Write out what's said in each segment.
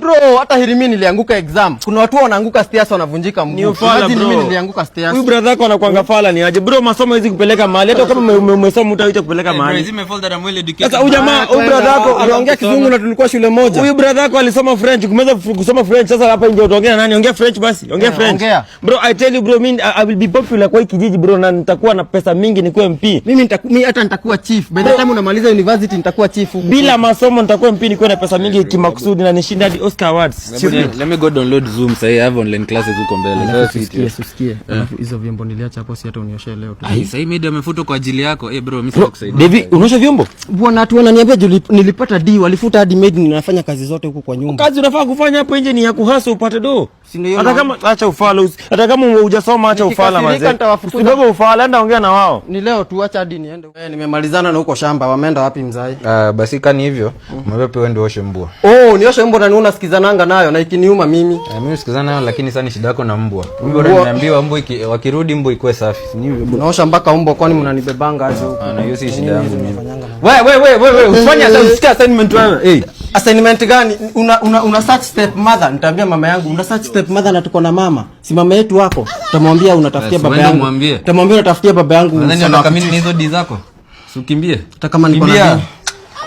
Bro, hata mimi nilianguka exam. Kuna watu wanaanguka stairs wanavunjika mguu. Ni ufala bro. Mimi nilianguka stairs. Huyu brother yako anakuanga fala ni aje? Bro, masomo hizi kupeleka mahali. Hata kama umesoma utaita kupeleka mahali. Sasa huyu jamaa, huyu brother yako anaongea Kizungu na tulikuwa shule moja. Huyu brother yako alisoma French, kumeza kusoma French. Sasa hapa nje utaongea nani? Ongea French basi. Ongea French. Bro, I tell you bro, I will be popular kwa hii kijiji bro, na nitakuwa na pesa mingi nikuwe MP. Mimi hata nitakuwa chief. By the time unamaliza university nitakuwa chief. Bila masomo nitakuwa MP, nikuwe na pesa mingi kimakusudi na nishinda hadi Oscar Awards. Let me go download Zoom sasa. I have online classes huko mbele. Usikie. Hizo vyombo niliacha hapo, si hata unioshe leo tu. Sasa hii media amefuta kwa ajili yako. Bro, mimi sitakusaidia. David, unaosha vyombo? Bwana, watu wananiambia nilipata D, walifuta hadi maid, ninafanya kazi zote huko kwa nyumba. Kazi unafaa kufanya hapo nje ni ya kuhasa upate do. Hata kama acha ufala, hata kama hujasoma acha ufala manze. Kidogo ufala, enda ongea na wao. Ni leo tu, acha hadi niende. Nimemalizana na huko shamba. Wameenda wapi mzai? Basi kani hivyo, mwambie pia uende oshe mbwa. Nioshe mbwa na niona sikizananga nayo na ikiniuma mimi. Mimi sikizana nayo, lakini sasa ni shida yako na mbwa. Mbwa unaniambia mbwa wakirudi mbwa ikuwe safi. Ni hivyo bro. Naosha mpaka mbwa, kwani mnanibebanga aje huko? Na hiyo si shida yangu mimi. Wewe, ufanye assignment wewe. Assignment gani? Una search step mother. Nitaambia mama yangu una search step mother na tuko na mama. Si mama yetu wako. Utamwambia unatafutia baba yangu. Utamwambia unatafutia baba yangu. Nadhani anakamini hizo D zako. Usikimbie. Hata kama niko na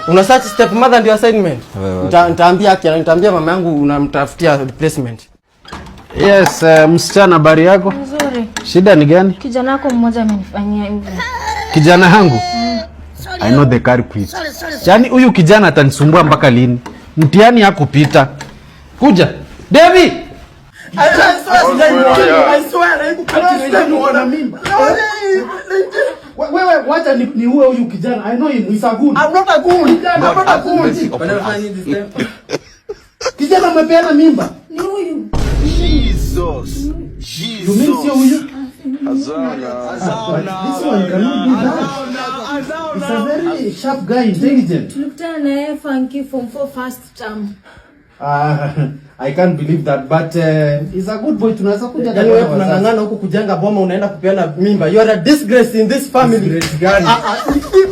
una search step mother ndio assignment. Nitaambia mama yangu unamtafutia replacement. Yes, msichana, habari yako? Nzuri. Shida ni gani? Kijana wako mmoja amenifanyia hivyo. Kijana wangu? I know the culprit. Yaani huyu kijana atanisumbua mpaka lini? Mtihani yako pita. Kuja. David. I swear na mimba. Wewe wacha ni uwe huyu kijana. I know him, he's a good. I'm not a good. I'm not a good. Kijana amepeana mimba. Ni huyu. Jesus. You mean sio huyu? Azana. This one cannot be that. He's a very sharp guy, intelligent. Tulikutana na yeye funky form 4 first term. I can't believe that, but he's a good boy. Tunaweza kuja yani wewe unang'ang'ana huko kujenga boma, unaenda kupeana mimba. You are a disgrace in this family. Disgrace gani?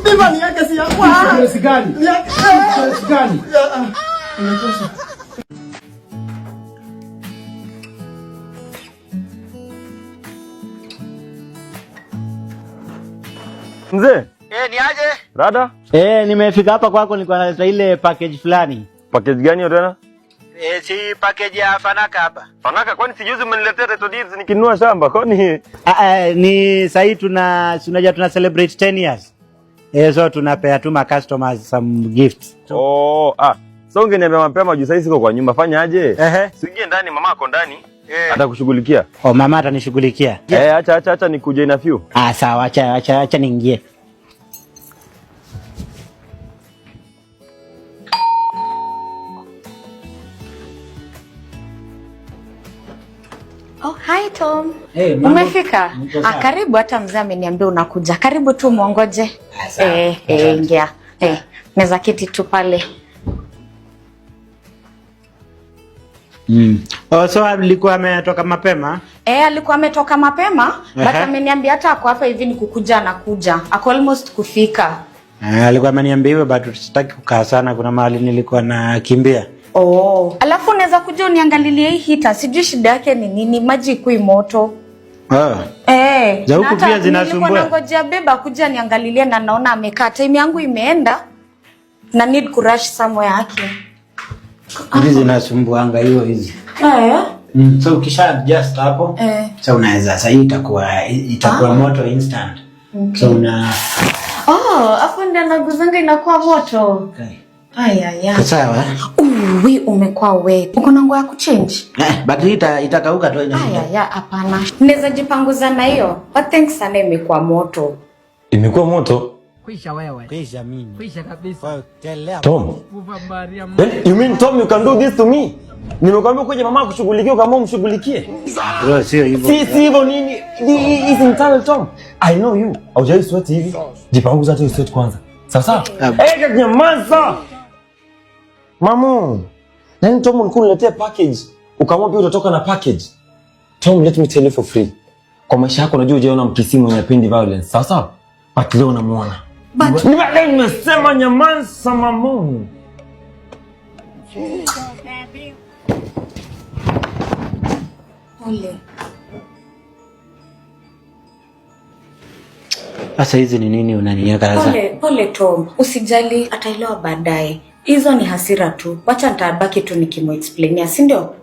Mimba ni yake, si yako. Disgrace gani? Disgrace gani? Mzee? Ni aje? Rada? Nimefika hapa kwako, nilikuwa naleta ile package fulani. Package gani hiyo tena? Si package ya Fanaka hapa. Fanaka, kwani sijuzi umeniletea title deeds nikinunua shamba? Kwani ni sasa tunajua tuna celebrate 10 years. So tunapea tu ma customers some gifts. So ungeniambia mapema juu sasa siko kwa nyumba, fanya aje? Usiingie ndani, mama ako ndani. Atakushughulikia. Mama atanishughulikia. Acha nikuje na few. Sawa, acha niingie. Hi Tom. Umefika? Karibu, hata mzee ameniambia unakuja. Karibu tu muongoje. Ingia. Meza kiti tu pale. So alikuwa ametoka mapema? Alikuwa ametoka mapema, but ameniambia hata ako hapa hivi ni kukuja na kuja. Ako almost kufika. Alikuwa ameniambia hivyo, but sitaki kukaa sana, kuna mahali nilikuwa nakimbia. Alafu unaweza kuja uniangalilie hii hita. Sijui shida yake ni nini, maji ikui moto. Za huku pia zinasumbua. Nilikuwa nangojea beba kuja niangalilie na naona amekaa. Time yangu imeenda na need to rush somewhere yake. Hizi zinasumbuanga hizi. So ukisha adjust hapo, so unaweza sasa hii itakuwa moto instant. So afu ndio naguzanga inakuwa moto. Sawa. Wewe umekuwa wet. Uko na nguo ya kuchange? But itakauka tu ina. Hapana. Naweza jipanguza na hiyo. But thanks sana, imekuwa moto. Imekuwa moto? Kuisha wewe. Kuisha mimi. Kuisha kabisa. Tom. You mean Tom, you can do this to me? Nimekwambia kuja mama kushughulikia kama umshughulikie. Bro, sio hivyo. Si hivyo nini? Is in trouble Tom. I know you. Haujai sweat hivi. Jipanguza tu sweat kwanza. Sawa? Nyamaza. Mamu. Nani Tom ulikuwa unaletea package? Ukaamua pia utatoka na package. Tom, let me tell you for free. Kwa maisha yako unajua hujaona mkisi mwenye hapendi violence. Sawa? But leo unamuona. Nimesema nyamaza mamu. Pole. Sasa hizi ni nini unaniweka sasa? Pole Tom, usijali, ataelewa baadaye. Hizo ni hasira tu. Wacha nitabaki tu nikimu-explainia, si ndio?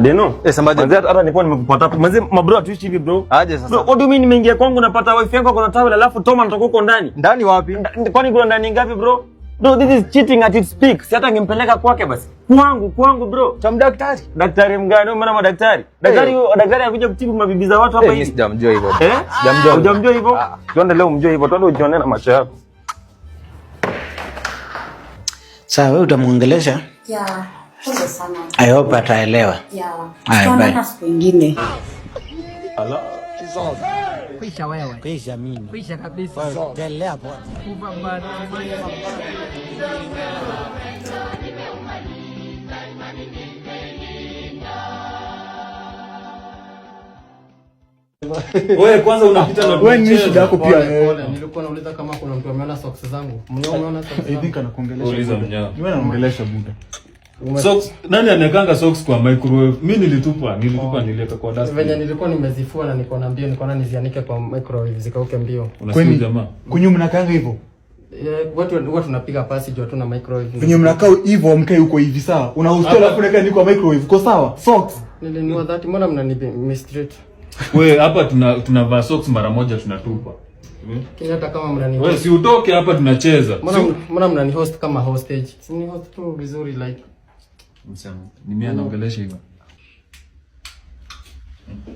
Deno. Sambaje. Manzi hata nilikuwa nimekupata hapo. Manzi mabro tuishi hivi bro. Aje sasa. Bro, what do you mean nimeingia kwangu napata wifi yangu kuna tawel alafu Tom anatoka huko ndani? Ndani wapi? Kwani kuna ndani ngapi bro? Bro, this is cheating at its peak. Si hata ngempeleka kwake basi. Kwangu bro. Cha daktari. Daktari mgani? Maana madaktari. Daktari anakuja kutibu mabibi za watu hapa hivi. Mimi sijamjua hivyo. Sijamjua. Hujamjua hivyo? Tuende leo umjue hivyo. Tuende ujione na macho yako. Sawa, wewe utamuongelesha? Yeah. Pole sana. I hope ataelewa. Yeah. Bye. Siku nyingine. Ala. Kwisha wewe. Kwisha mimi. Kwisha kabisa. Endelea hapo. Wewe kwanza unapita na wewe ni shida yako pia. Nilikuwa nauliza kama kuna mtu ameona socks zangu. Umeona socks? Idhika na kuongelesha. Uliza mnyao. Niwe naongelesha buda. Socks, nani anekanga socks kwa microwave? Mimi nilitupa niliweka kwa dustbin. Venye nilikuwa nimezifua na niko na mbio, niko na nizianike kwa microwave zikauke mbio. Unasikia jamaa? Kunyu mnakaanga hivyo? Watu tunapiga pasi juu hatuna microwave. Venye mnakaa hivyo mkae huko hivi sawa. Unahostola alafu unaweka ni kwa microwave. Uko sawa? Socks. Nilinunua that, mbona mnanistraight? Wewe hapa tunavaa socks mara moja tunatupa. Hata kama mnani. Wewe si utoke hapa tunacheza. Mbona mnani host kama hostage? Si ni host tu vizuri like. Msema, ni mimi anaongelesha hivyo.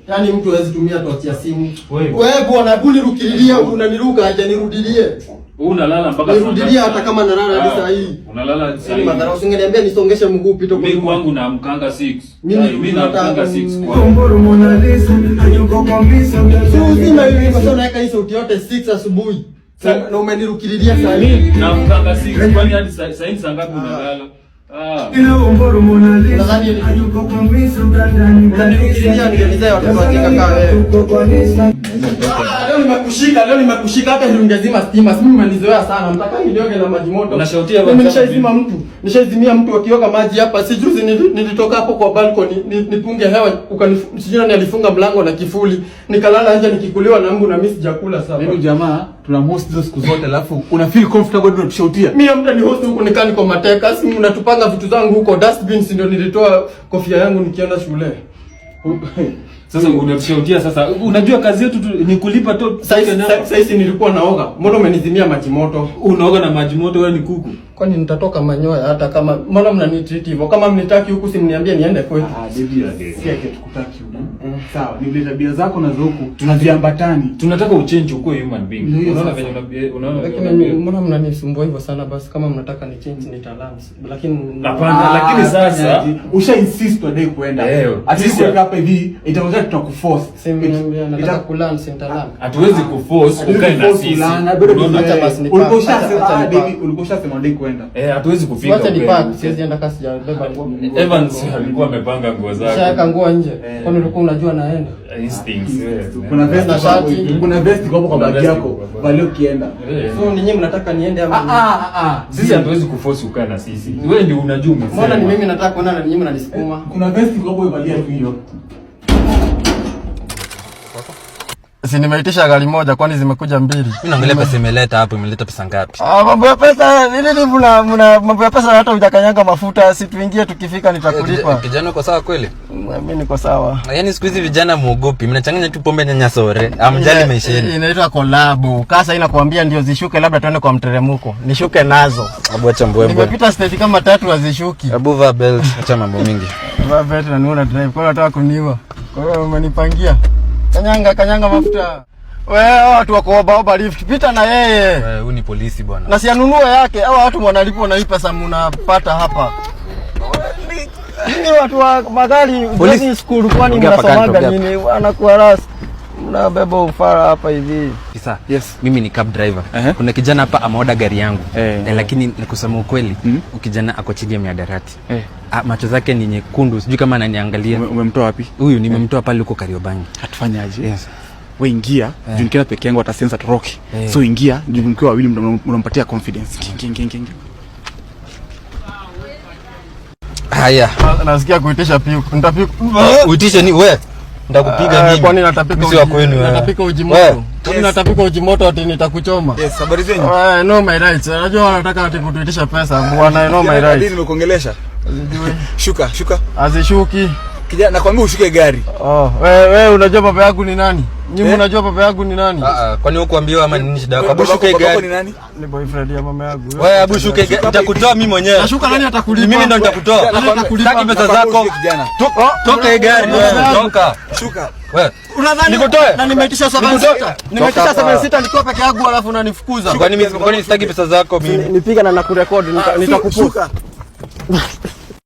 Yaani mtu hawezi tumia tochi ya simu. Wewe bwana, hebu nirukililia, unaniruka aje nirudilie. Wewe unalala mpaka nirudilie hata kama nalala hadi saa hii. Unalala saa hii. Madhara usingeniambia nisongeshe mguu pito kwa. Mimi kwangu naamkanga 6. Mimi naamkanga 6 kwa. Sima hivi kwa sababu naweka hii sauti yote 6 asubuhi. Na umenirukililia saa hii. Mimi naamkanga 6 kwani hadi saa hii saa ngapi unalala? Leo nimekushika hata ningezima stima. Mimi nimenizoea sana. Mtaka nilioge na maji moto. Unashautia wapi? Nishaizimia mtu akioga maji hapa. Si juzi nilitoka hapo kwa balcony nipunge hewa ukanishijina nilifunga mlango na kifuli. Nikalala nje nikikuliwa na mbu na mimi sijakula sasa. Mimi jamaa tuna host hizo siku zote alafu una feel comfortable ndio tushautia. Mimi mtu ni host huko nikani kwa mateka. Si mnatupanga vitu zangu huko dustbins ndio nilitoa kofia yangu nikienda shule. Sasa unashautia sasa. Unajua kazi yetu ni kulipa tu. Sasa nilikuwa naoga. Mbona umenizimia maji moto? Unaoga na maji moto wewe ni kuku. Kwani nitatoka manyoya hata kama mbona mnanitreat hivyo? Kama mnitaki huku simniambie niende kwetu. Baby si yake tukutaki huko. Sawa, ni vile tabia zako na huku tunaziambatani. Tunataka uchange ukue human being. Unaona venye unaona. Lakini mbona mnanisumbua hivyo sana basi kama mnataka ni change nitalance. Lakini hapana, lakini sasa usha insist today kuenda. At least hapa hivi itaongea tutakuforce. Nataka kulance nitalance. Hatuwezi kuforce ukae na sisi. Unaona hata basi ni ulikoshasema ndio kwenda. Hatuwezi kufika. Wacha nipack, siwezi enda kasi ya beba nguo. Evans alikuwa amepanga nguo zake. Shaka nguo nje. Kwani ulikuwa unajua naenda? Instincts. Kuna vest na shati, kuna vest kwa hapo kwa bag yako. Bali ukienda. So ninyi mnataka niende ama sisi hatuwezi kuforce ukae na sisi. Wewe ndio unajua umesema. Mbona ni mimi nataka kuenda na ninyi mnanisukuma? Kuna vest kwa hapo ivalia tu hiyo. Si nimeitisha gari moja kwani zimekuja mbili. Mimi naangalia pesa imeleta hapo, imeleta pesa ngapi? Mambo ya pesa nini mna mambo ya pesa hata hujakanyanga mafuta, si tuingie tukifika nitakulipa. Kijana uko sawa kweli? Mimi niko sawa. Yaani siku hizi vijana muogopi, mnachanganya tu pombe nyanya sore. Amjali maisha yenu. Inaitwa collab. Kasa inakuambia ndio zishuke labda tuende kwa mteremko. Nishuke nazo. Abu acha mbwembwe. Nimepita stage kama 3 hazishuki. Abu va belt, acha mambo mingi. Va belt na niona drive. Kwa nataka kuniua. Kwa hiyo umenipangia. Kanyanga mafuta. Wewe watu wako oba lift. Pita na yeye. Wewe huyu ni polisi bwana. Na sianunue yake. Hao watu wanalipo na hii pesa mnapata hapa. Nini watu wa magari driving school kwani mnasomaga nini? Wanakuwa ras. Mnabeba ufara hapa hivi. Kisa. Yes. Mimi ni cab driver. Kuna kijana hapa ameoda gari yangu. Lakini nikusema ukweli, ukijana ako chini ya miadarati. Macho zake ni nyekundu. Sijui kama ananiangalia. Umemtoa wapi? Huyu nimemtoa pale huko Kariobangi. Hatufanyaje? Yes. Wewe ingia, juu nikiwa peke yangu atasensa toroki. So ingia, juu mkiwa wawili mnampatia confidence. Haya. Nasikia kuitisha piku. Nitapika. Uitishe ni wewe. Nitakupiga mimi. Kwani natapika uji kwenu wewe? Natapika uji moto. Kwani natapika uji moto ati nitakuchoma? Yes, habari zenyu. No my rights. Unajua wanataka ati kutuitisha pesa. Bwana no my rights. Ndio nimekuongelesha. Shuka. Azishuki. Kijana nakwambia ushuke gari. Wewe unajua baba yangu ni nani? Nyinyi unajua baba yangu ni nani? Kwani huko ambiwa ama nini shida yako? Abu shuke gari. Baba ni nani? Ni boyfriend ya mama yangu. Wewe abu shuke gari. Nitakutoa mimi mwenyewe. Nashuka nani atakulipa? Mimi ndo nitakutoa. Sitaki pesa zako. Toka gari wewe. Toka. Shuka. Wewe. Unadhani nikutoe? Na nimeitisha 76. Nimeitisha 76 nikiwa peke yangu alafu unanifukuza. Kwani mimi sitaki pesa zako mimi. Nipiga na nakurekodi nitakupost.